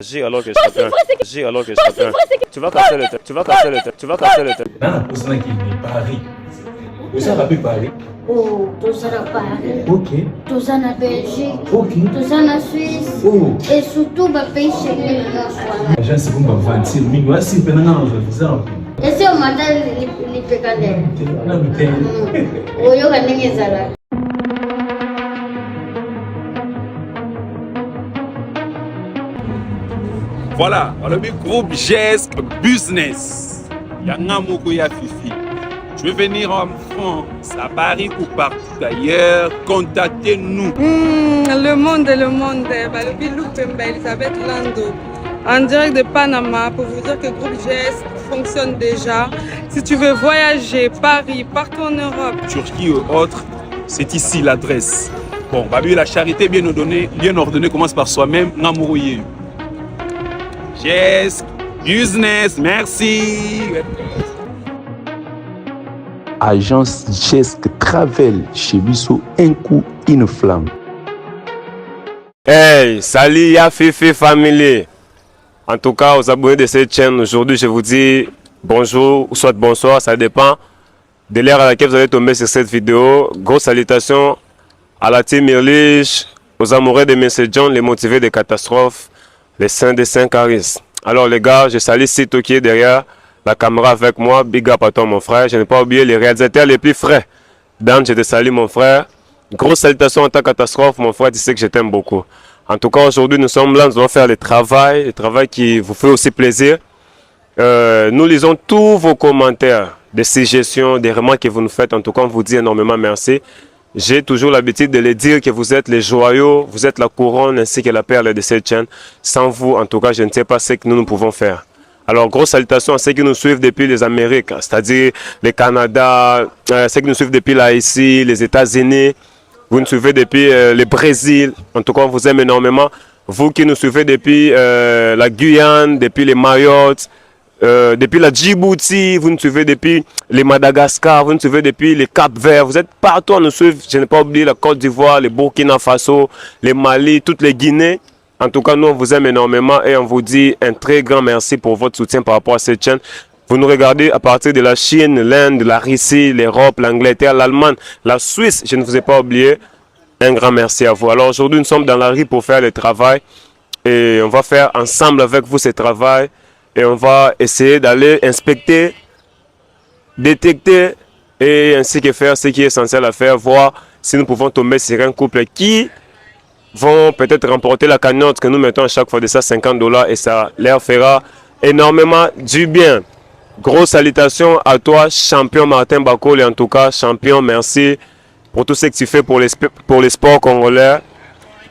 J'ai alors que je t'appelle. J'ai alors que je t'appelle. Tu vas casser le tête. Tu vas casser le tête. Tu vas casser le tête. Non, pour ça qu'il n'est pas Paris. Vous ça rappelle Paris? Oh, tout ça à Paris. Ok. Tout ça en Belgique. Ok. Tout ça en Suisse. Oh. Et surtout, ma pays chez nous. Agent, c'est bon, va mentir. Mais moi, si vous avez un visa. Et c'est au mandat les pécadères. Non, mais Oh, yo, quand n'est-ce pas. Voilà, le groupe GESC Business. Yanga Moko ya Fifi. Je vais venir en France, à Paris ou partout ailleurs. Contactez-nous. Le monde, le Bilou Pemba, Elisabeth Lando, en direct de Panama, pour vous dire que le groupe GESC fonctionne déjà. Si tu veux voyager, Paris, partout en Europe, Turquie ou autre, c'est ici l'adresse. Bon, Babi, la charité bien ordonnée commence par soi-même. Namourouye. GESC Business, merci. Agence GESC Travel chez Bissou, un coup, une flamme. Hey, salut ya Fifi Family. En tout cas, aux abonnés de cette chaîne, aujourd'hui, je vous dis bonjour ou soit bonsoir, ça dépend de l'heure à laquelle vous allez tomber sur cette vidéo. Grosse salutation à la team Irlich, aux amoureux de Mr. John, les motivés des catastrophes, les saints des saints Caris. Alors les gars, je salue Sito qui est derrière la caméra avec moi. Big up à toi mon frère. Je n'ai pas oublié les réalisateurs les plus frais. Dan, je te salue mon frère. Grosse salutation en ta catastrophe mon frère, tu sais que je t'aime beaucoup. En tout cas aujourd'hui nous sommes là, nous allons faire le travail qui vous fait aussi plaisir. Nous lisons tous vos commentaires, des suggestions, des remarques que vous nous faites. En tout cas on vous dit énormément merci. J'ai toujours l'habitude de le dire que vous êtes les joyaux, vous êtes la couronne ainsi que la perle de cette chaîne. Sans vous, en tout cas, je ne sais pas ce que nous pouvons faire. Alors, grosse salutation à ceux qui nous suivent depuis les Amériques, c'est-à-dire le Canada, ceux qui nous suivent depuis là, ici, les États-Unis, vous nous suivez depuis le Brésil. En tout cas, on vous aime énormément. Vous qui nous suivez depuis la Guyane, depuis les Mayotte, depuis la Djibouti, vous nous suivez depuis les Madagascar, vous nous suivez depuis les Cap-Vert, vous êtes partout à nous suivre. Je n'ai pas oublié la Côte d'Ivoire, les Burkina Faso, les Mali, toutes les Guinées. En tout cas, nous, on vous aime énormément et on vous dit un très grand merci pour votre soutien par rapport à cette chaîne. Vous nous regardez à partir de la Chine, l'Inde, la Russie, l'Europe, l'Angleterre, l'Allemagne, la Suisse. Je ne vous ai pas oublié. Un grand merci à vous. Alors aujourd'hui, nous sommes dans la rue pour faire le travail et on va faire ensemble avec vous ce travail. Et on va essayer d'aller inspecter, détecter et ainsi que faire ce qui est essentiel à faire, voir si nous pouvons tomber sur un couple qui vont peut-être remporter la cagnotte que nous mettons à chaque fois de ça $50 et ça leur fera énormément du bien. Grosse salutation à toi, champion Martin Bakol, et en tout cas, champion, merci pour tout ce que tu fais pour les sports congolais,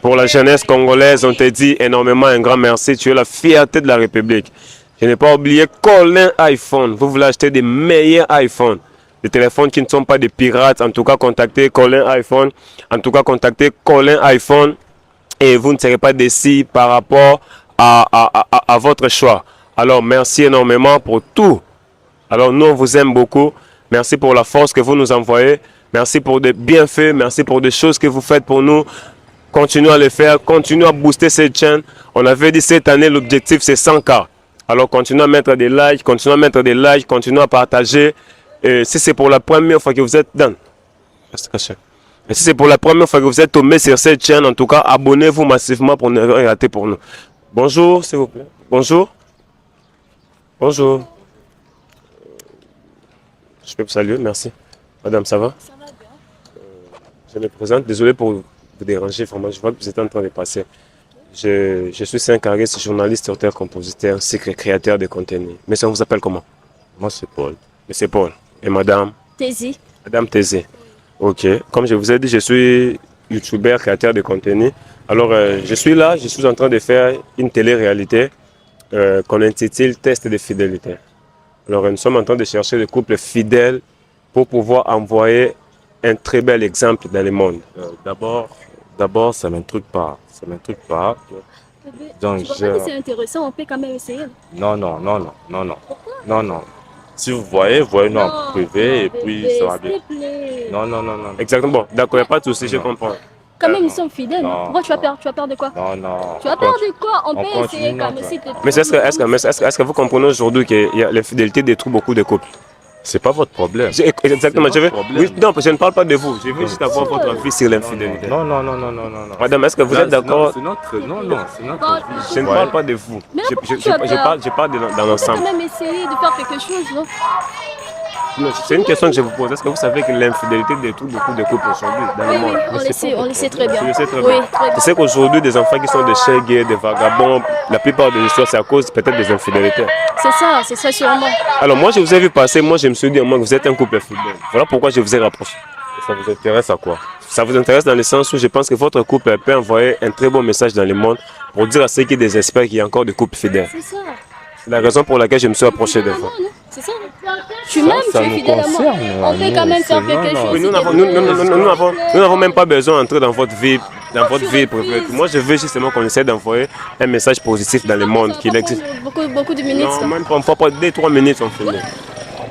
pour la jeunesse congolaise. On te dit énormément un grand merci, tu es la fierté de la République. Je n'ai pas oublié Colin iPhone. Vous voulez acheter des meilleurs iPhones, des téléphones qui ne sont pas des pirates. En tout cas, contactez Colin iPhone. En tout cas, contactez Colin iPhone et vous ne serez pas déçus par rapport à votre choix. Alors, merci énormément pour tout. Alors, nous, on vous aime beaucoup. Merci pour la force que vous nous envoyez. Merci pour des bienfaits. Merci pour des choses que vous faites pour nous. Continuez à le faire. Continuez à booster cette chaîne. On avait dit cette année, l'objectif, c'est 100K. Alors, continuez à mettre des likes, continuez à partager. Et si c'est pour la première fois que vous êtes dans... Et si c'est pour la première fois que vous êtes tombé sur cette chaîne, en tout cas, abonnez-vous massivement pour ne rien rater pour nous. Bonjour, s'il vous plaît. Bonjour. Bonjour. Je peux vous saluer, merci. Madame, ça va? Ça va bien. Je me présente, désolé pour vous déranger, vraiment, je vois que vous êtes en train de passer. Je suis Saint-Caris, journaliste, auteur, compositeur, ainsi que créateur de contenu. Mais ça vous appelle comment? Moi, c'est Paul. Monsieur Paul. Et madame? Tézi. Madame Tézi. Ok. Comme je vous ai dit, je suis youtubeur, créateur de contenu. Alors, je suis là, je suis en train de faire une télé-réalité qu'on intitule Test de fidélité. Alors, nous sommes en train de chercher des couples fidèles pour pouvoir envoyer un très bel exemple dans le monde. D'abord, ça ne m'intrigue pas. Ça ne m'intrigue pas. Donc, c'est intéressant, on peut quand même essayer. Non. Si vous voyez nous en privé et puis ça va bien. Non. Exactement. Bon, d'accord, il n'y a pas de souci, je comprends. quand même, ils sont fidèles. Non, Pourquoi tu as peur? Tu as peur de quoi? Non, non. Tu as peur de quoi? On on peut continue essayer quand même. notre- S'il te plaît. Mais est-ce que vous comprenez aujourd'hui que l'infidélité détruit beaucoup de couples? C'est pas votre problème. Exactement, C'est je vais. votre problème. Oui, non, je ne parle pas de vous. Je veux juste avoir votre avis sur l'infidélité. Non, non, non, non, non, non, non. Madame, est-ce que vous Là, êtes d'accord? c'est notre... Non, non, c'est notre vie. Je ne Ouais. parle pas de vous. Mais Je, pourquoi je- tu as je peur? parle, je parle dans On peut l'ensemble. quand même essayer de faire quelque chose, non? Non, c'est une question que je vous pose. Est-ce que vous savez que l'infidélité détruit beaucoup de couples aujourd'hui dans Oui, le monde? oui, on le sait très bien. Je le sais très Oui, bien. très bien. Je sais qu'aujourd'hui, des enfants qui sont des chiens gays, des vagabonds, la plupart des histoires, c'est à cause peut-être des infidélités. C'est ça sûrement. Alors moi, je vous ai vu passer, moi je me suis dit, moi, vous êtes un couple fidèle. Voilà pourquoi je vous ai rapproché. Ça vous intéresse à quoi? Ça vous intéresse dans le sens où je pense que votre couple peut envoyer un très bon message dans le monde pour dire à ceux qui désespèrent qu'il y a encore des couples fidèles. C'est ça. C'est la raison pour laquelle je me suis approché de vous. C'est ça. Tu m'aimes, tu ça es nous fidèle à moi. concerne, On peut quand même c'est- faire non, quelque non. chose. Oui, s'il te plaît. nous n'avons même pas besoin d'entrer dans votre vie privée. Moi, je veux justement qu'on essaie d'envoyer un message positif dans le monde, qu'il existe. Beaucoup de minutes. Non, ça. même pas 2-3 minutes, on finit.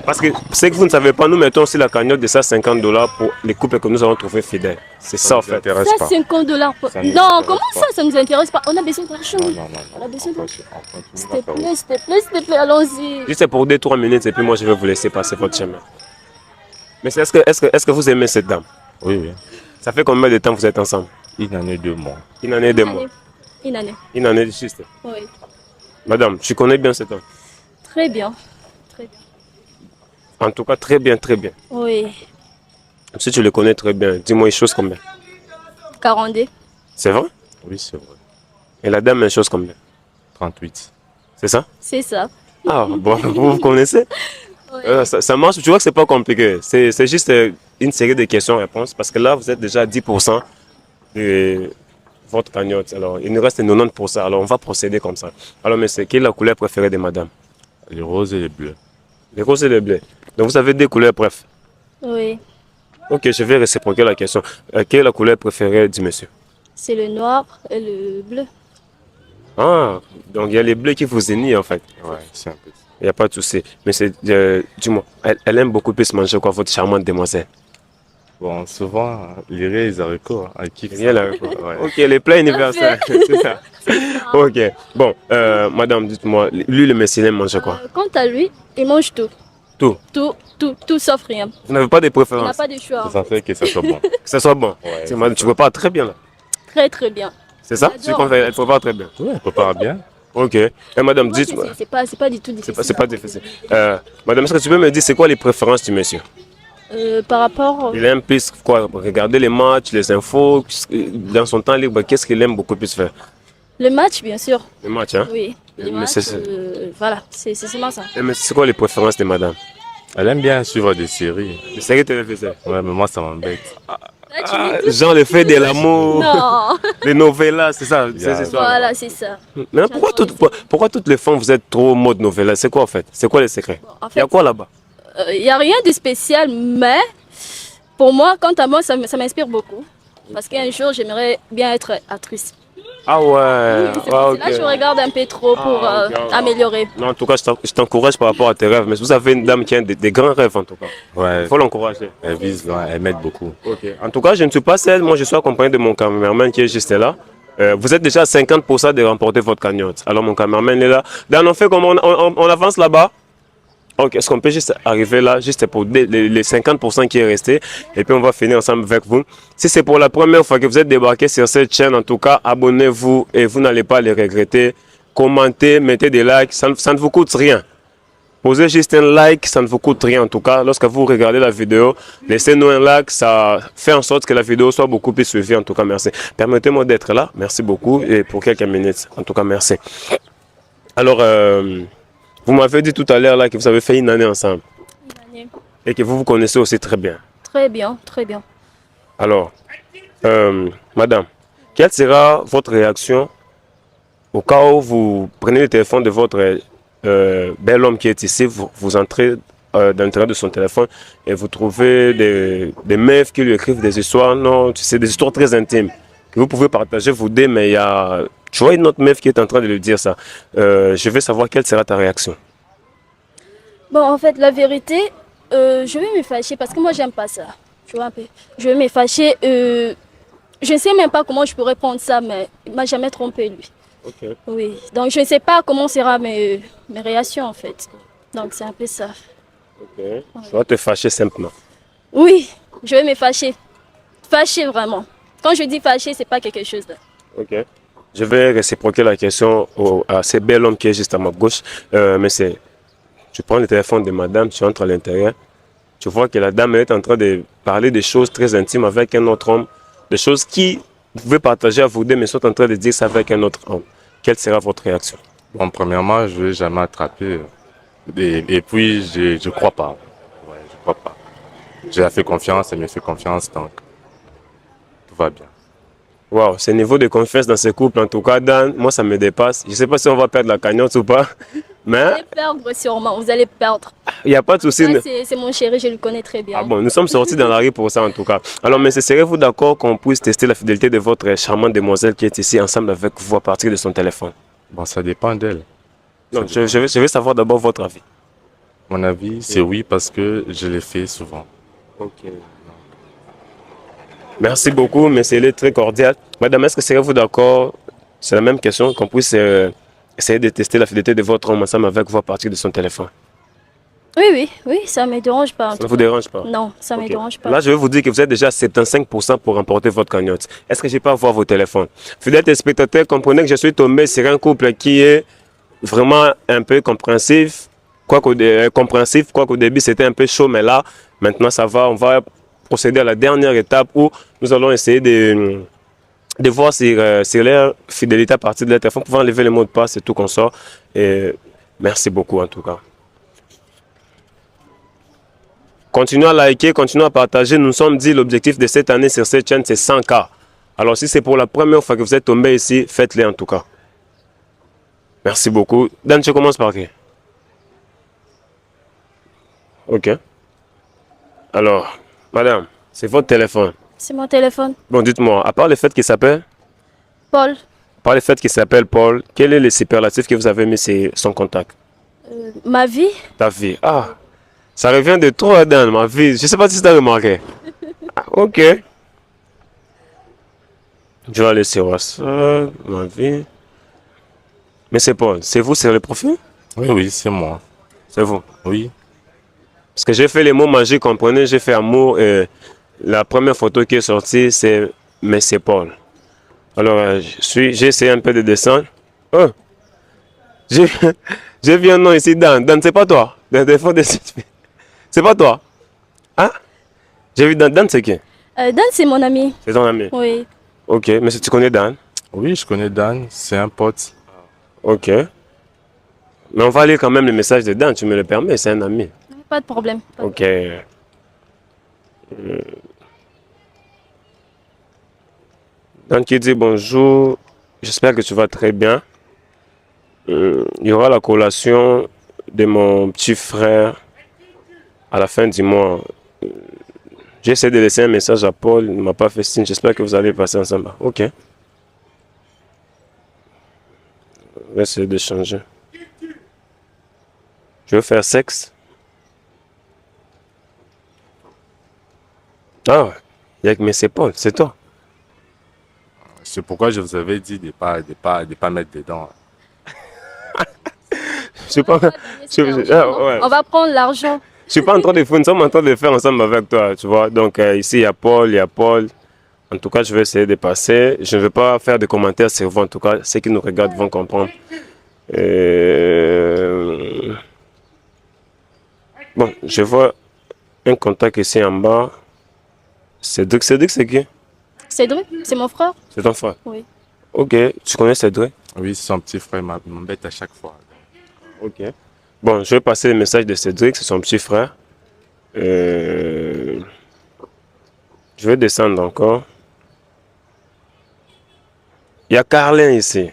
Parce que ce que vous ne savez pas, nous mettons aussi la cagnotte de ça $50 pour les couples que nous avons trouvés fidèles. C'est ça, en vous fait. intéresse Ça, pas. $50. Ça nous Non, intéresse comment pas. ça, ça nous intéresse pas? On a besoin d'argent. Non, non, non. On a besoin On de- continue S'il notre te route. plaît, s'il te plaît, s'il te plaît, allons-y. Juste pour 2-3 minutes et puis moi je vais vous laisser passer votre chemin. Mais est-ce que vous aimez cette dame? Oui, oui. Ça fait combien de temps que vous êtes ensemble? Une année, 2 mois. Une année, 2 mois. Une année. Une année juste. Oui. Madame, tu connais bien cet homme? Très bien. Très bien. En tout cas, très bien, très bien. Oui. Si tu le connais très bien, dis-moi une chose combien? 42. C'est vrai? Oui, c'est vrai. Et la dame, une chose combien? 38. C'est ça? C'est ça. Ah, bon, vous connaissez? Ça marche, tu vois que c'est pas compliqué. C'est juste une série de questions-réponses parce que là, vous êtes déjà à 10% de votre cagnotte. Alors, il nous reste 90%. Alors, on va procéder comme ça. Alors, monsieur, quelle est la couleur préférée de madame? Les roses et les bleus. Les roses et les bleus. Donc, vous avez 2 couleurs, bref. Oui. Ok, je vais réciproquer la question. Quelle est la couleur préférée du monsieur? C'est le noir et le bleu. Ah, donc il y a les bleus qui vous unissent en fait. Ouais, c'est un peu ça. Il n'y a pas de souci. Mais c'est, dis-moi, elle aime beaucoup plus manger quoi, votre charmante demoiselle? Bon, souvent, les riz et les haricots, hein, elle kiffe Rien ça. là. Ouais. Ok, les plats universels, c'est ça. Ok, bon, madame, dites-moi, lui le monsieur, il aime manger quoi? Quant à lui, il mange tout. Tout. Tout sauf rien. Vous n'avez pas de Il n'a préférence? pas de choix. L'essentiel que ça soit bon. Que ça soit bon. Ouais, C'est madame, tu prépares très bien là. Très très bien. C'est ça? J'adore. Tu préfères, elle prépare très bien. Ouais, elle prépare bien. Ok. Et madame, Moi, dites-moi. c'est pas du tout difficile. C'est pas difficile. Madame, est-ce que tu peux me dire c'est quoi les préférences du monsieur? Par rapport. Il aime plus quoi? Regarder les matchs, les infos, dans son temps libre, qu'est-ce qu'il aime beaucoup plus faire? Le match, bien sûr. Les matchs, hein? Oui. Les Mais matchs, c'est- voilà, c'est seulement ça. Mais c'est quoi les préférences de madame? Elle aime bien suivre des séries. Les séries télévisées. Ouais, mais moi, ça m'embête. Genre le fait de l'amour, Non. les novellas, c'est ça, Yeah. ces histoires. Voilà, c'est ça. Mais pourquoi toutes les femmes vous êtes trop mode novella? C'est quoi en fait? C'est quoi les secrets? En Il y a fait, quoi là-bas? il n'y a rien de spécial, mais pour moi, quant à moi, ça m'inspire beaucoup. Parce qu'un jour, j'aimerais bien être actrice. Ah ouais, C'est ah, pour cela que je regarde un peu trop pour Ah, ok, ok. améliorer. Non, en tout cas, je t'encourage par rapport à tes rêves. Mais vous avez une dame qui a des grands rêves en tout cas. Ouais, Il faut l'encourager. elle vise loin, elle m'aide beaucoup. Ok. En tout cas, je ne suis pas seul. Moi, je suis accompagné de mon cameraman qui est juste là. Vous êtes déjà à 50% de remporter votre cagnotte. Alors, mon cameraman est là. Dan, on fait comme on avance là-bas. Ok, est-ce qu'on peut juste arriver là, juste pour les 50% qui est resté, et puis on va finir ensemble avec vous. Si c'est pour la première fois que vous êtes débarqué sur cette chaîne, en tout cas, abonnez-vous et vous n'allez pas les regretter. Commentez, mettez des likes, ça ne vous coûte rien. Posez juste un like, ça ne vous coûte rien en tout cas. Lorsque vous regardez la vidéo, laissez-nous un like, ça fait en sorte que la vidéo soit beaucoup plus suivie. En tout cas, merci. Permettez-moi d'être là, merci beaucoup, et pour quelques minutes. En tout cas, merci. Alors, vous m'avez dit tout à l'heure là que vous avez fait une année ensemble Une année. et que vous vous connaissez aussi très bien. Très bien, très bien. Alors, madame, quelle sera votre réaction au cas où vous prenez le téléphone de votre bel homme qui est ici, vous entrez dans l'intérieur de son téléphone et vous trouvez des meufs qui lui écrivent des histoires, non, c'est des histoires très intimes que vous pouvez partager vous deux, mais il y a, tu vois, une autre meuf qui est en train de lui dire ça. Je veux savoir quelle sera ta réaction. Bon, en fait, la vérité, je vais me fâcher parce que moi, j'aime pas ça. Tu vois un peu. Je vais me fâcher. je ne sais même pas comment je pourrais prendre ça, mais il ne m'a jamais trompé, lui. Ok. Oui, donc je ne sais pas comment seront mes réactions, en fait. Donc c'est un peu ça. Ok. Tu vas te fâcher simplement. Oui, je vais me fâcher. Fâcher, vraiment. Quand je dis fâcher, ce n'est pas quelque chose là. Ok. Je vais réciproquer la question à ce bel homme qui est juste à ma gauche. Mais c'est, tu prends le téléphone de madame, tu entres à l'intérieur. Tu vois que la dame est en train de parler de choses très intimes avec un autre homme. Des choses qui vous pouvez partager à vous deux, mais sont en train de dire ça avec un autre homme. Quelle sera votre réaction? Bon, premièrement, je ne vais jamais attraper. Et puis, je ne crois pas. Ouais, je crois pas. J'ai fait confiance, elle me fait confiance, donc tout va bien. Wow, ce niveau de confiance dans ce couple, en tout cas, Dan, moi, ça me dépasse. Je ne sais pas si on va perdre la cagnotte ou pas, Vous mais allez perdre sûrement, vous allez perdre. il n'y a pas de souci. Ça, c'est mon chéri, je le connais très bien. Ah bon, nous sommes sortis dans la rue pour ça, en tout cas. Alors, mais serez-vous d'accord qu'on puisse tester la fidélité de votre charmante demoiselle qui est ici ensemble avec vous à partir de son téléphone? Bon, ça dépend d'elle. Non, je vais savoir d'abord votre avis. Mon avis, c'est oui parce que je l'ai fait souvent. Ok. Merci beaucoup, mais c'est très cordial. Madame, est-ce que serez-vous d'accord? C'est la même question, qu'on puisse essayer de tester la fidélité de votre homme ensemble avec vous à partir de son téléphone. Oui, ça ne me dérange pas. Ça ne vous dérange pas? Non, ça ne me Ok. dérange pas. Là, je vais vous dire que vous êtes déjà à 75% pour remporter votre cagnotte. Est-ce que je peux avoir vos téléphones? Fidèles téléspectateurs, comprenez que je suis tombé sur un couple qui est vraiment un peu compréhensif. Quoiqu'au début, c'était un peu chaud, mais là, maintenant, ça va. On va procéder à la dernière étape où nous allons essayer de voir sur leur fidélité à partir de leur téléphone, pouvoir enlever les mots de passe et tout qu'on sort. Et merci beaucoup, en tout cas. Continuez à liker, continuez à partager. Nous nous sommes dit l'objectif de cette année sur cette chaîne, c'est 100K. Alors si c'est pour la première fois que vous êtes tombé ici, faites-le en tout cas. Merci beaucoup. Dan, tu commences par qui? Ok. Alors, madame, c'est votre téléphone. C'est mon téléphone. Bon, dites-moi, à part le fait qu'il s'appelle, Paul, Paul, quel est le superlatif que vous avez mis sur son contact? ma vie, Ta vie. Ah, ça revient de trop, Dan, ma vie. Je ne sais pas si tu as remarqué. Ah, ok. Je vais aller sur WhatsApp, ma vie. Mais c'est Paul, c'est vous sur le profil? Oui, c'est moi. C'est vous. Oui. Parce que j'ai fait les mots magiques, comprenez, j'ai fait amour et la première photo qui est sortie, c'est mais c'est Paul. Alors, j'ai essayé un peu de descendre. Oh! J'ai vu un nom ici, Dan. Dan, c'est pas toi. C'est pas toi. Hein? J'ai vu Dan. Dan, c'est qui? Dan, c'est mon ami. C'est ton ami. Oui. Ok, mais si tu connais Dan? Oui, je connais Dan, c'est un pote. Ok. Mais on va lire quand même le message de Dan, tu me le permets, c'est un ami. Pas de problème. Ok. Dan qui dit bonjour, j'espère que tu vas très bien. Il y aura la collation de mon petit frère à la fin du mois. J'ai essayé de laisser un message à Paul, il ne m'a pas fait signe. J'espère que vous allez passer ensemble. Ok. On va essayer d'échanger. Je veux faire sexe. Ah, mais c'est Paul, c'est toi. C'est pourquoi je vous avais dit de pas mettre dedans. Je sais pas. Ouais. On va prendre l'argent. Je suis pas en train de faire, nous sommes en train de faire ensemble avec toi, tu vois. Donc ici il y a Paul. En tout cas, je vais essayer de passer. Je ne vais pas faire de commentaires sur vous. En tout cas, ceux qui nous regardent vont comprendre. Bon, je vois un contact ici en bas. Cédric, c'est qui? Cédric, c'est mon frère. C'est ton frère? Oui. Ok, tu connais Cédric? Oui, son petit frère m'embête à chaque fois. Ok. Bon, je vais passer le message de Cédric, c'est son petit frère. Je vais descendre encore. Il y a Carlin ici.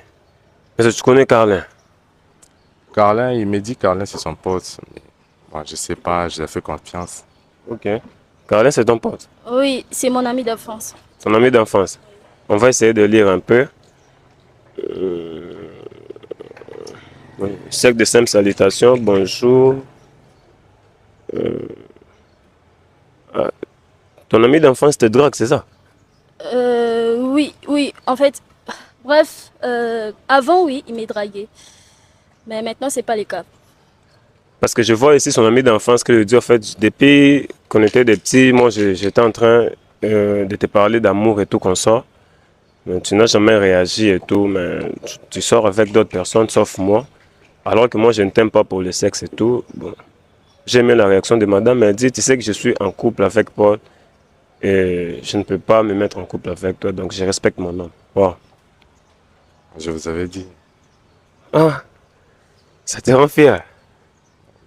Est-ce que tu connais Carlin? Carlin, il me dit Carlin, c'est son pote. Mais bon, je sais pas, je lui ai fait confiance. Ok. Carlin, c'est ton pote? Oui, c'est mon ami d'enfance. Ton ami d'enfance. On va essayer de lire un peu. Oui. Cercle de simples salutations, bonjour. Ton ami d'enfance te drague, c'est ça? Oui, oui, en fait, bref, avant, oui, il m'est dragué. Mais maintenant, c'est pas le cas. Parce que je vois ici son ami d'enfance qui lui dit, en fait, depuis qu'on était des petits, moi, j'étais en train de te parler d'amour et tout qu'on sort. Mais tu n'as jamais réagi et tout, mais tu sors avec d'autres personnes, sauf moi. Alors que moi, je ne t'aime pas pour le sexe et tout. Bon, j'ai aimé la réaction de madame, elle dit, tu sais que je suis en couple avec Paul et je ne peux pas me mettre en couple avec toi, donc je respecte mon homme. Wow. Je vous avais dit. Ah, ça te rend fier?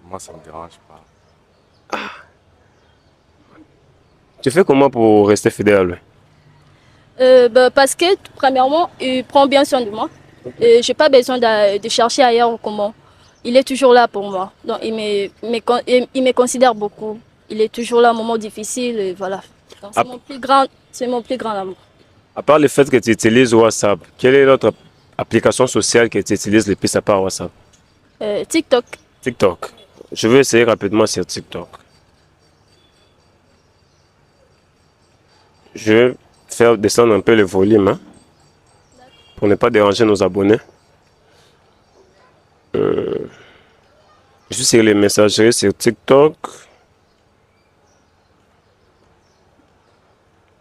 Moi, ça ne me dérange pas. Tu fais comment pour rester fidèle à lui? Parce que, premièrement, il prend bien soin de moi. Je n'ai pas besoin de chercher ailleurs ou comment. Il est toujours là pour moi. Donc, il me considère beaucoup. Il est toujours là au moment difficile. Et voilà. C'est mon plus grand amour. À part le fait que tu utilises WhatsApp, quelle est l'autre application sociale que tu utilises le plus à part WhatsApp? TikTok. TikTok. Je vais essayer rapidement sur TikTok. Je vais faire descendre un peu le volume hein, pour ne pas déranger nos abonnés. Je suis sur les messageries sur TikTok.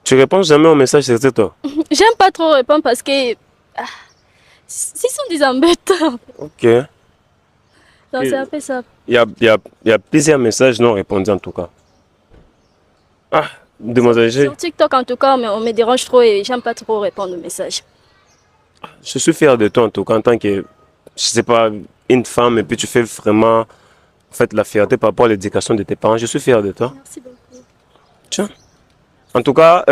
Tu réponds jamais aux messages sur TikTok? J'aime pas trop répondre parce que ce sont des embêtants. Ok. Donc, c'est un peu ça. Il y a plusieurs messages non répondus en tout cas. Ah, demoiselle G. Sur TikTok en tout cas, mais on me dérange trop et j'aime pas trop répondre aux messages. Je suis fier de toi en tout cas en tant que, je sais pas, une femme et puis tu fais vraiment en fait, la fierté par rapport à l'éducation de tes parents. Je suis fier de toi. Merci beaucoup. Tiens. En tout cas,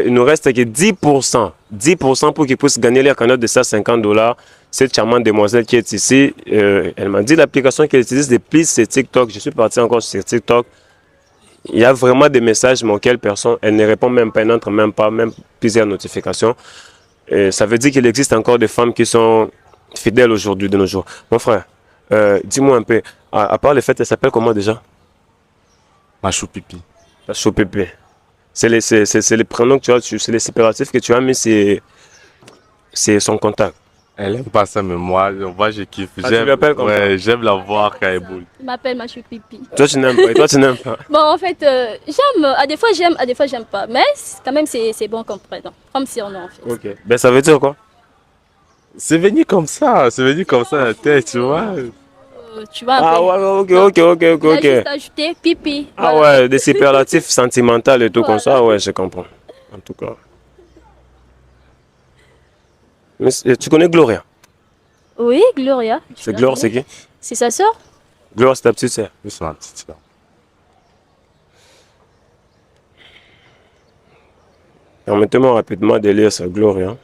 il nous reste que 10%. 10% pour qu'ils puissent gagner leur cagnotte de $150. Cette charmante demoiselle qui est ici, elle m'a dit l'application qu'elle utilise de plus, c'est TikTok. Je suis parti encore sur TikTok. Il y a vraiment des messages, mais auxquels personne, elle ne répond même pas, elle n'entre même pas, même plusieurs notifications. Et ça veut dire qu'il existe encore des femmes qui sont fidèles aujourd'hui, de nos jours. Mon frère, dis-moi un peu, à part le fait, elle s'appelle comment déjà? Machou Pipi. La Chopépé. C'est les prénoms que tu as, c'est les séparatifs que tu as mis, c'est son contact. Elle aime pas ça, mais moi je kiffe. Ah, tu l'appelles comme ça? J'aime la voir quand elle boule. Il m'appelle Machou Pipi. Toi, tu n'aimes pas. Et toi, tu n'aimes pas. Bon, en fait, j'aime. À des fois, j'aime pas. Mais quand même, c'est bon comme prénom. Comme surnom, en fait. Ok. Ben, ça veut dire quoi? C'est venu comme ça, la tête, tu vois. Tu vois un Ah peu. ouais, ok. Il a juste ajouté Pipi. Ah Voilà. ouais, des superlatifs sentimentaux et tout comme ça, Voilà. ouais, je comprends. En tout cas. Mais tu connais Gloria? Oui, Gloria. C'est Gloria, c'est qui? C'est sa soeur? Gloria, c'est ta petite sœur. Oui, c'est ma petite soeur. Permettez-moi rapidement de lire sur Gloria.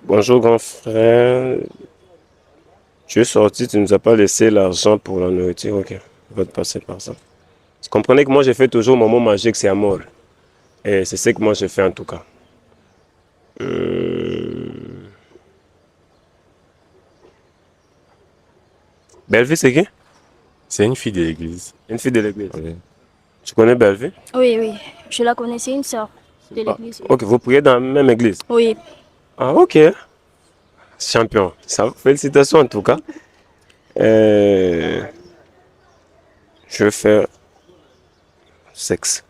Bonjour grand frère. Tu es sorti, tu ne nous as pas laissé l'argent pour la nourriture. Ok, on va te passer par ça. Vous comprenez que moi je fais toujours mon mot magique, c'est amour. Et c'est ce que moi je fais en tout cas. Bellevue, c'est qui? C'est une fille de l'église. Une fille de l'église. Oui. Tu connais Bellevue? Oui, oui. Je la connaissais, une soeur de Ah, l'église. ok, vous priez dans la même église? Oui. Ah, ok. Champion. Ça, félicitations en tout cas. Je vais faire sexe.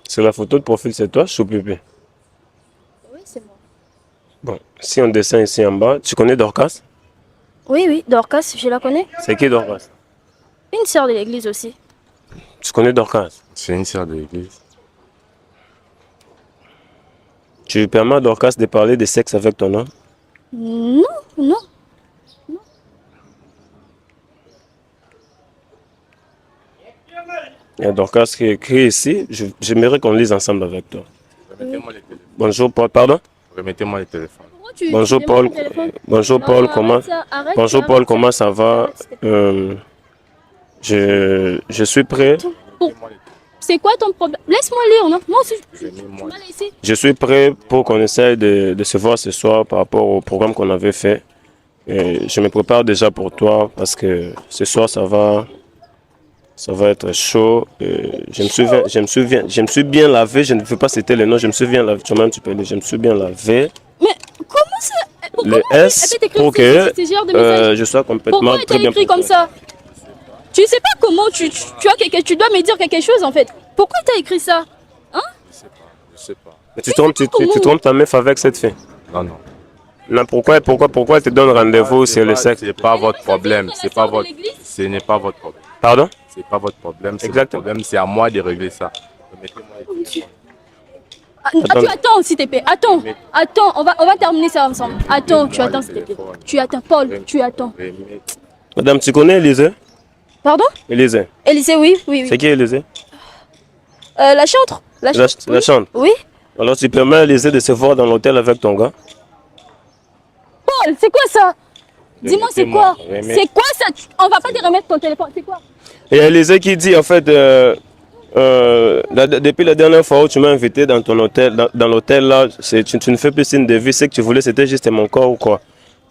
Sur la photo de profil, c'est toi, Choupipi. Oui, c'est moi. Bon, si on descend ici en bas, tu connais Dorcas? Oui, oui. Dorcas, je la connais. C'est qui Dorcas? Une soeur de l'église aussi. Tu connais Dorcas? C'est une sœur de l'église. Tu permets à Dorcas de parler de sexe avec ton homme? Non, non. Il y a Dorcas qui est écrit ici. J'aimerais qu'on lise ensemble avec toi. Remettez-moi le téléphone. Bonjour Paul, pardon? Remettez-moi le téléphone. Pourquoi Bonjour tu Paul. demandes le téléphone? Bonjour Non, Paul, arrête comment? ça, arrête, Bonjour arrête Paul, ça. comment ça va? Je suis prêt. C'est quoi ton problème? Laisse-moi lire, non? Moi aussi, je suis mal ici. Je suis prêt pour qu'on essaye de se voir ce soir par rapport au programme qu'on avait fait. Et je me prépare déjà pour toi parce que ce soir ça va être chaud. Je me suis bien lavé. Je ne veux pas citer les noms. Je me suis bien lavé. Toi-même tu peux le dire. Je me suis bien lavé. Mais comment ça? Le S pour que je sois complètement Pourquoi tu très as bien écrit comme préparé. ça? Tu sais pas comment tu dois me dire quelque chose en fait. Pourquoi tu as écrit ça? Hein? Je sais pas. Mais tu trompes ta meuf avec cette fille. Non, non. Non, pourquoi elle te donne rendez-vous sur le sexe? C'est pas votre problème. C'est pas votre- Ce n'est pas votre problème. Pardon? C'est pas votre problème. C'est votre Exactement. problème. C'est à moi de régler ça. Remettez-moi les téléphones. Tu attends s'il te plaît. Attends, on va terminer ça ensemble. Attends, tu attends s'il te plaît. Tu attends, Paul, tu attends. Madame, tu connais Élisée? Pardon? Élisée. Élisée, oui, oui, C'est oui. qui Élisée? La chantre. La La chambre. Oui. Alors tu permets à Élisée de se voir dans l'hôtel avec ton gars? Paul, c'est quoi ça? Dis-moi c'est quoi? Remettez-moi. C'est quoi ça? On va pas te remettre ton téléphone. C'est quoi? Et Élisée qui dit en fait, depuis la dernière fois où tu m'as invité dans ton hôtel, dans l'hôtel là, tu ne fais plus signe de vie, c'est que tu voulais c'était juste mon corps ou quoi?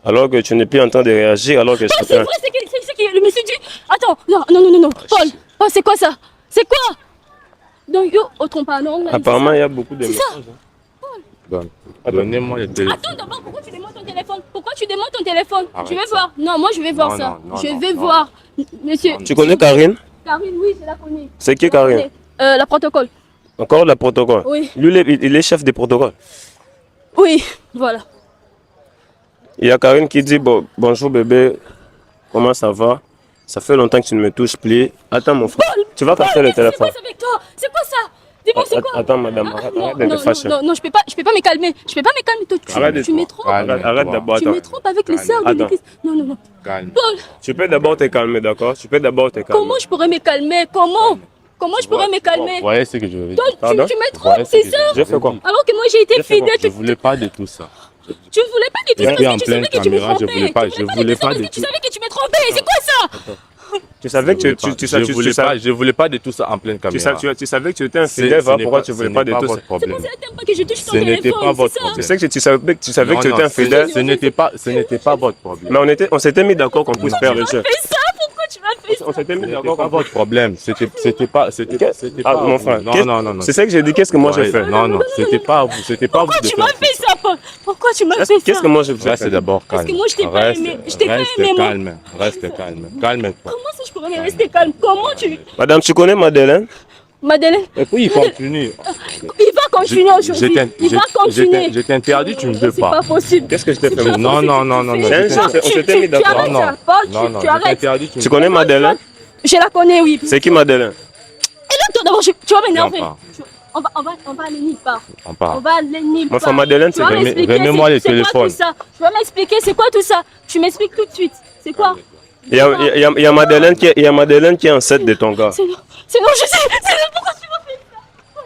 Alors que tu n'es plus en train de réagir, alors que je C'est vrai, c'est que le monsieur dit. Attends, non. Paul, oh, c'est quoi ça? C'est quoi? Donc, yo, autrement pas, non. apparemment il y a beaucoup de C'est ça. messages. Donnez-moi le téléphone. Attends d'abord, pourquoi tu demandes ton téléphone? Pourquoi tu demandes ton téléphone? Arrête Je vais ça. voir. Non, moi je vais voir Non, ça. non, Je non, vais non. voir. Monsieur. Tu connais Karine? Karine, oui, je la connais. C'est qui Karine? La protocole. Encore le protocole? Oui. Lui il est chef des protocoles. Oui, voilà. Il y a Karine qui dit bonjour bébé, comment ça va? Ça fait longtemps que tu ne me touches plus. Attends mon frère, tu vas casser le téléphone. C'est quoi ça avec toi? C'est quoi ça? Dis-moi, c'est quoi? Attends madame, arrête de te fâcher. Non, je peux pas me calmer. Je peux pas me calmer. Toi, Arrête de tu me trompes. Arrête d'abord, Tu attends. me trompes avec les sœurs de Attends. l'église. Non. Calme. Paul, Tu peux d'abord te calmer, d'accord? Tu peux d'abord te calmer. comment je pourrais me calmer? Comment je pourrais me Vous voyez voyez ce que je veux dire. Toi, Pardon? tu me Vous trompes, voyez ce c'est que ça? J'ai fait quoi? Alors que moi j'ai été fidèle. Je voulais pas de tout ça. Tu ne voulais pas de tout Et ça puis parce en que tu savais pleine que tu me caméra, je trompais. voulais pas- Tu je voulais voulais pas pas de de ça parce que tu tout. savais que tu me trompais. C'est quoi ça? Tu savais que Je voulais pas de tout ça en pleine caméra. tu savais que tu étais infidèle, voilà pourquoi tu voulais pas de tout ça. votre problème. C'est t'aimes pas que je touche ton Ce n'était téléphone. pas votre c'est ça? Tu problème. sais que tu savais que tu étais infidèle, Ce n'était pas votre problème. mais on s'était mis d'accord qu'on puisse faire le jeu. Fais ça, pourquoi tu m'as fait ça? On s'était mis Ce n'était d'accord pas qu'on votre problème. C'était pas. Ah mon frère, Non. c'est ça que j'ai dit, qu'est-ce que moi j'ai fait? Non, c'était pas à vous. C'était pas à vous Pourquoi de tu faire m'as tout fait ça, Paul? Pourquoi tu m'as fait ça? Qu'est-ce que moi j'ai fait? Reste d'abord calme. Parce que moi, je t'ai pas aimé. Je t'ai pas aimé, moi. Reste calme. Calme-toi. Comment ça je pourrais me rester calme? Comment tu... Madame, tu connais Madeleine? Madeleine, Et puis il continue. il va continuer aujourd'hui. Il va continuer. Je t'interdis, tu ne veux C'est pas. pas possible. Qu'est-ce que je t'ai fait? moi? Non. C'est un jeu, on s'était mis Tu d'accord. arrêtes Non, ça, Paul, Non, tu je arrêtes. t'interdis, Tu connais Madeleine? Je la connais, oui. C'est qui Madeleine? Et là, toi, d'abord, tu vas m'énerver. Viens On va aller nulle part. On On part. va aller nulle Moi, part. Madeleine, Tu vas c'est m'expliquer remets-moi les c'est quoi téléphones. tout ça. Tu vas m'expliquer c'est quoi tout ça. Tu m'expliques tout de suite. C'est quoi? Il y a Madeleine qui est enceinte de ton gars. C'est non, je sais. C'est non, pourquoi tu m'as fait ça?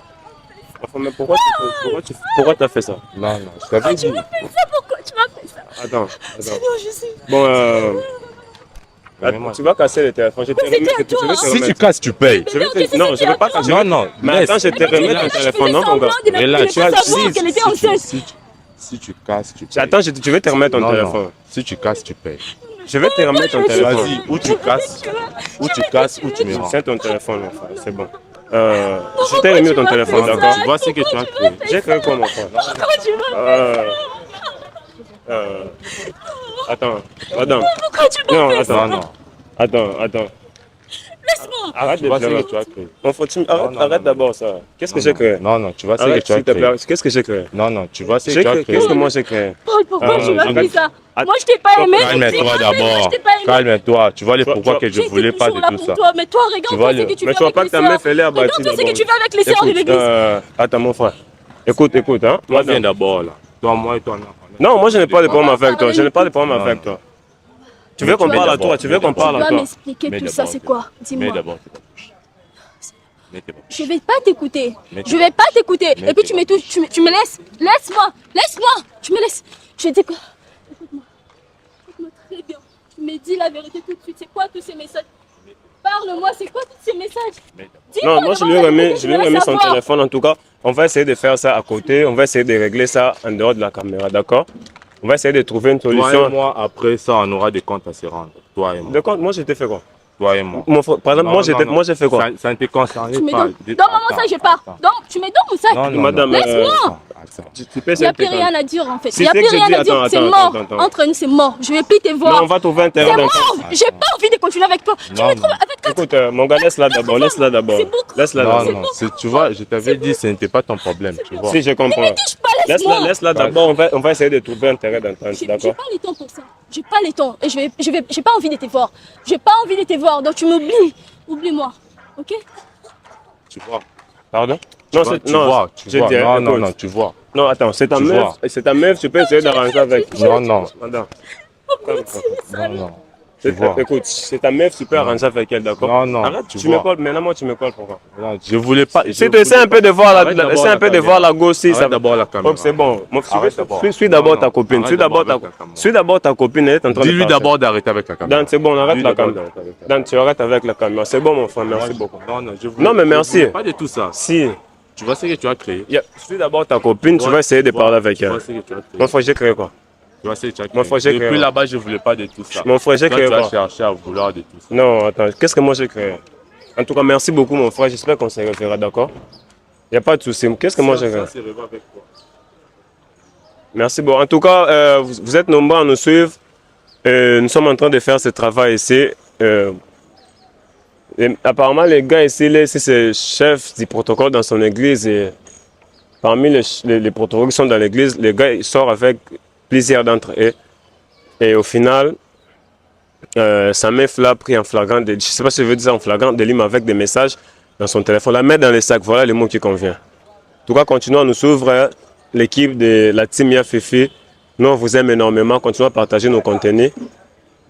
Enfin, mais pourquoi t'as fait ça? Non, je t'avais dit. Pourquoi tu m'as fait ça? Attends. C'est non, je sais. Bon, Remets-moi. tu vas casser le téléphone. Je te c'était remets- à toi. je vais te Si tu remettre. casses, tu payes. Non, je ne veux pas casser. Non, Mais laisse. attends, je te remets ton téléphone, non, mon gars. Et là, tu as savoir qu'elle était enceinte. si tu casses, tu payes. Attends, je vais te remettre ton Non, téléphone. non. Si tu casses, tu payes. Je vais te remettre ton téléphone. Vas-y, ou tu casses, ou tu me rends. C'est ton téléphone, mon frère, c'est bon. Je t'ai remis ton téléphone, d'accord? Tu vois ce que tu as créé. J'ai créé quoi, mon frère? Pourquoi tu m'as fait Attends, madame. Pourquoi tu m'as Non, fait ça? Non. Attends. Laisse-moi. Arrête Tu de vois ce pleurer. que tu as créé. Mon frère, Non. arrête d'abord ça. Qu'est-ce que j'ai créé? Non, tu vois ce que Arrête, tu as s'il te créé. plaît. Qu'est-ce que j'ai créé? Non, tu vois ce que J'ai tu as créé. créé. Qu'est-ce que moi j'ai créé? Paul, pourquoi tu m'as fait arrête. ça? Moi, je t'ai pas aimé. Calme-toi Je d'abord. t'ai pas aimé. Calme-toi. Tu vois les Toi, pourquoi toi, que je voulais pas de tout ça. Toi, mais toi, Tu regarde vois ce le- que tu Mais fais tu vois avec pas les que ta meuf sœurs. elle est abattue Regarde ce que d'abord. tu fais avec les sœurs de l'église. Attends mon frère. Écoute, hein. Toi, viens d'abord là. Toi, moi et toi, non. Non, moi je n'ai pas de problème On va avec toi. Je n'ai pas de problème Non, avec non. toi. Tu veux qu'on Mais parle à d'abord, toi? Tu veux qu'on Tu parle à dois toi? m'expliquer Mais tout ça, d'abord, c'est quoi? Mets Dis-moi. d'abord tes bouches. Mets tes bouches. Je vais pas t'écouter. Mais Je vais pas t'écouter. Mais Et puis tu me touches, tu me laisses. Laisse-moi. Tu me laisses. Je dis quoi? Écoute-moi très bien. Tu me dis la vérité tout de suite. C'est quoi tous ces messages? Parle-moi, c'est quoi tous ces messages? Dis-moi Non, moi je d'abord lui ai la remis, vérité, je lui ai veux remis son savoir. téléphone. En tout cas, on va essayer de faire ça à côté. On va essayer de régler ça en dehors de la caméra, d'accord? On va essayer de trouver une Toi et solution. moi, après ça, on aura des comptes à se rendre. Toi et moi. De compte, moi, je t'ai fait quoi? Toi et moi. Mon frère, par exemple, moi, j'ai fait quoi? Ça ne te concerne Tu me pas. donnes. Donne-moi mon sac, je pars. Donc, tu me donnes mon sac. Non, non, Madame, non. Laisse-moi. Attends. Tu peux Il n'y a plus essayer de rien à dire en fait. Si Il n'y a c'est plus que je rien dis, à dire. attends, C'est attends, mort. attends. Entre nous, c'est mort. Je ne vais plus te Non, voir. on va trouver un C'est terrain d'entente. mort. J'ai pas envie de continuer avec toi. Tu Non, me trouves non. avec quatre. Écoute, mon gars, laisse-la d'abord, laisse-la d'abord. C'est beaucoup. Laisse-la Non, d'abord. non, tu vois, je t'avais dit, ce n'était pas ton problème, tu vois. Si, je comprends. Ne me touche pas, laisse-moi. Laisse-la d'abord, on va essayer de trouver un terrain d'entente, J'ai d'accord? pas le temps pour ça. J'ai pas le temps. Et j'ai pas envie de te voir. J'ai pas envie de te voir. Donc tu m'oublies. Oublie-moi. Ok? Tu vois. Pardon? Tu vois, tu vois, tu je vois. dis, Non, écoute. non, non, tu vois. Non, attends, c'est ta Tu meuf, vois. c'est ta meuf, tu peux essayer d'arranger avec. Non, non, Madame, non, non. c'est Tu vois. écoute, c'est ta meuf, tu peux arranger avec elle, d'accord? Non, non, Arrête, tu tu me vois. colles, maintenant moi tu me colles pourquoi? Non, je voulais pas. Si tu essaies un peu de voir Arrête d'abord essaie un peu de caméra. voir la gauche, si Arrête ça d'abord la caméra. Oh, c'est bon. Moi, Arrête d'abord. suis d'abord Non, ta non. copine. Arrête Suis d'abord d'abord avec la caméra. suis d'abord ta copine, elle est en train de Dis-lui parler. d'abord d'arrêter avec la caméra. Dan, c'est bon, on arrête Dis-lui la d'abord caméra. d'arrêter avec la caméra. Dan, tu arrêtes avec la caméra. C'est bon, mon frère, merci beaucoup. Non, non, je voulais. Non, mais je merci. voulais pas de tout ça. Si, Tu vois ce que tu as créé. suis d'abord ta copine, tu vois- vas essayer de tu vois- parler avec Tu vois elle. ce que tu as créé. Mon frère, j'ai créé quoi? Tu vois ce que tu as créé. Mon frère, j'ai créé. Depuis là-bas, je voulais pas de tout ça. Mon frère, j'ai Toi, créé tu as quoi? cherché à vouloir de tout ça. Non, attends, qu'est-ce que moi j'ai créé? En tout cas, merci beaucoup, mon frère. J'espère qu'on se reverra, d'accord? Il n'y a pas de souci. Qu'est-ce que moi j'ai créé? Ça, c'est revoir avec toi. Merci beaucoup. En tout cas, vous êtes nombreux à nous suivre. Nous sommes en train de faire ce travail ici. Et apparemment, les gars ici, c'est chef du protocole dans son église. Et parmi les protocoles qui sont dans l'église, les gars ils sortent avec plusieurs d'entre eux. Et au final, sa meuf l'a pris en flagrant délit. Je ne sais pas si je veux dire en flagrant délit, mais avec des messages dans son téléphone. La mettre dans les sacs, voilà le mot qui convient. En tout cas, continuons à nous suivre. L'équipe de la team Yafifi, nous on vous aime énormément. Continuons à partager nos contenus.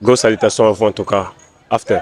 Go salutations à vous en tout cas. After.